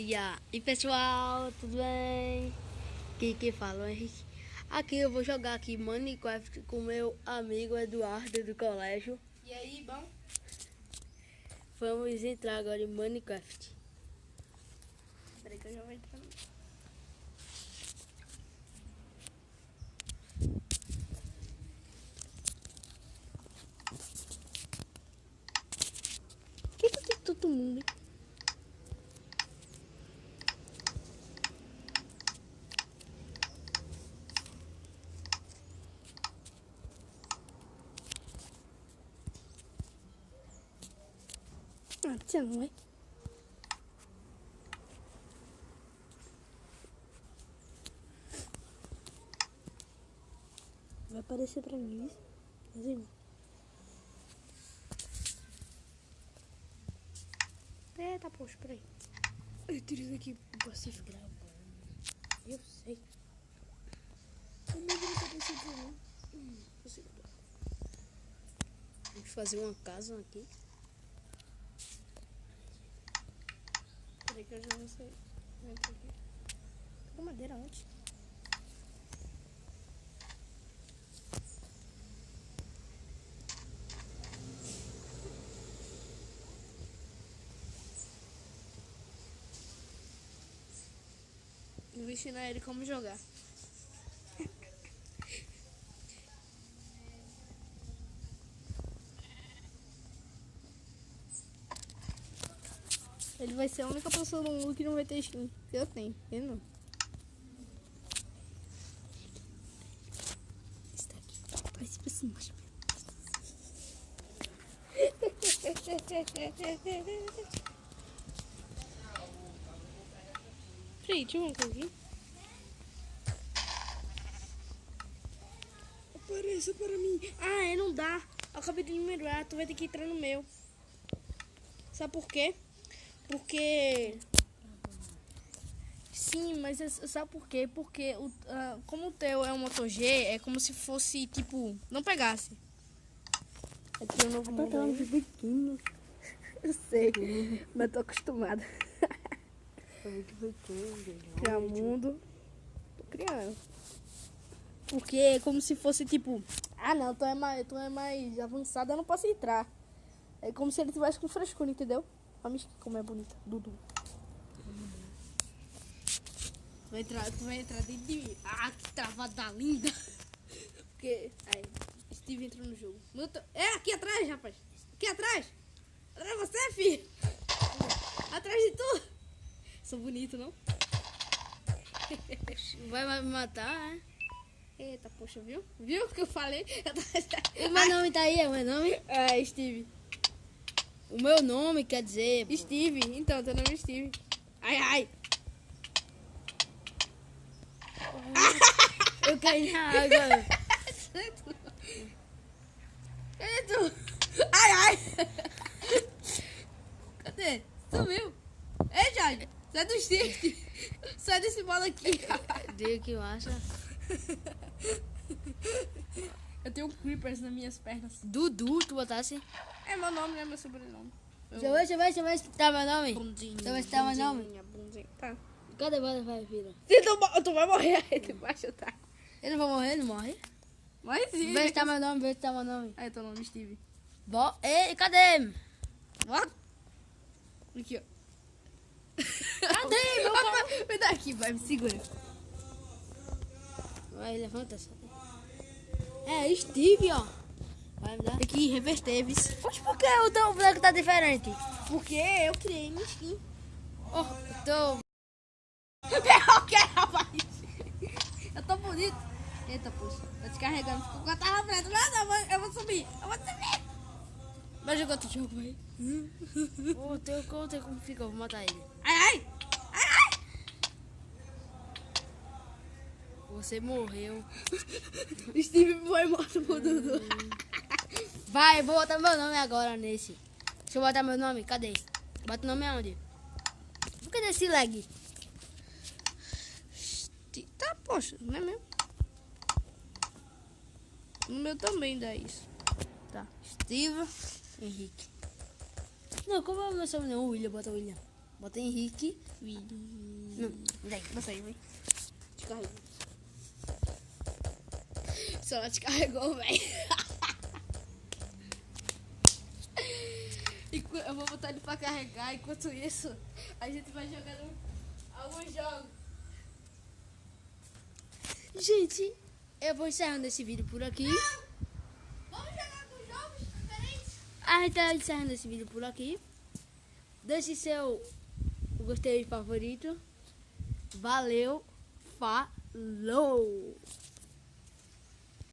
E pessoal, tudo bem? Quem fala é Henrique. Aqui eu vou jogar aqui Minecraft com meu amigo Eduardo do colégio. E aí, bom? Vamos entrar agora em Minecraft. Peraí que eu já vou entrar. Que tem todo mundo, hein? Ah, você não é? Vai aparecer pra mim, isso? Assim. Eita, poxa, peraí. Eu tiro isso aqui pro Pacífico gravando. Eu sei. O meu não tá conseguindo, não. Consigo. Vamos fazer uma casa aqui. Peraí que eu já vou sair. Vou entrar aqui. Cadê madeira antes? Eu vou ensinar ele como jogar. Ele vai ser a única pessoa no mundo que não vai ter skin. Eu tenho, ele não. Está aqui. Parece pra cima. Peraí, tinha uma coisa aqui. Apareça para mim. Ah, não dá. Eu acabei de lembrar, tu vai ter que entrar no meu. Sabe por quê? Porque... Sim, mas sabe por quê? Porque como o teu é um Moto G, é como se fosse, tipo, não pegasse. Aqui é um novo Tá mundo aí. de biquinho. Eu sei, mas tô acostumada. Criar mundo. Tô criando. Porque é como se fosse, tipo... Ah, não, tu é mais avançada, eu não posso entrar. É como se ele tivesse com frescura, entendeu? Olha como é bonita. Dudu. Tu vai entrar dentro de mim. Ah, que travada linda. Porque... Aí, Steve entrou no jogo. É aqui atrás, rapaz. Aqui atrás. Atrás de você, filho. Atrás de tu. Sou bonito, não? Vai me matar, né? Eita, poxa, viu? Viu o que eu falei? O meu nome tá aí, é o meu nome? É, Steve. O meu nome quer dizer... Steve, então, teu nome é Steve. Ai, ai. Eu caí na água. Cadê tu? Ai, ai. Cadê? Sumiu. Ei, Jorge, sai do Steve. Sai desse bola aqui. Diga que eu acho. Eu tenho creepers nas minhas pernas. Dudu, tu botasse? É meu nome, não é meu sobrenome. Deixa eu ver se tá meu nome. Bundinho. Deixa eu ver se tá meu nome. Bundinho. Tá. Cadê o vai, filho? Se tu vai morrer aí debaixo, tá? Ele não vai morrer, ele morre? Mas sim. Vê se tá meu nome, vê se tá meu nome. Aí, teu nome, Steve. Ei, cadê? Ó. Aqui, ó. Cadê, meu pai? Me dá aqui, vai, me segura. Vai, levanta essa. É, Steve, ó. Vai me dar. Tem que reverter, viu? Poxa, por que o teu boneco tá diferente? Porque eu criei minha skin. Oh, tô... O que, rapaz? Eu tô bonito. Eita, poxa. Tô descarregando. Ficou com a tela preta. Não, eu vou subir. Eu vou subir. Vai jogar outro jogo aí. Ô, teu conta como fica, eu vou matar ele. Ai, ai. Ai, ai. Você morreu. Steve foi morto por Dudu. Vai, eu vou botar meu nome agora nesse. Deixa eu botar meu nome, cadê? Bota o nome aonde? Por que desse lag? Tá, poxa, não é mesmo? No meu também dá isso. Tá, Steve Henrique. Não, como é o meu sobrenome? William, bota William. Bota Henrique. Não, daí. Bota aí, vem. Descarregou. O celular descarregou, velho. Eu vou botar ele pra carregar. Enquanto isso, a gente vai jogando alguns jogos. Gente, eu vou encerrando esse vídeo por aqui. Vamos jogar com jogos diferentes? A gente tá encerrando esse vídeo por aqui. Deixe seu gostei favorito. Valeu. Falou.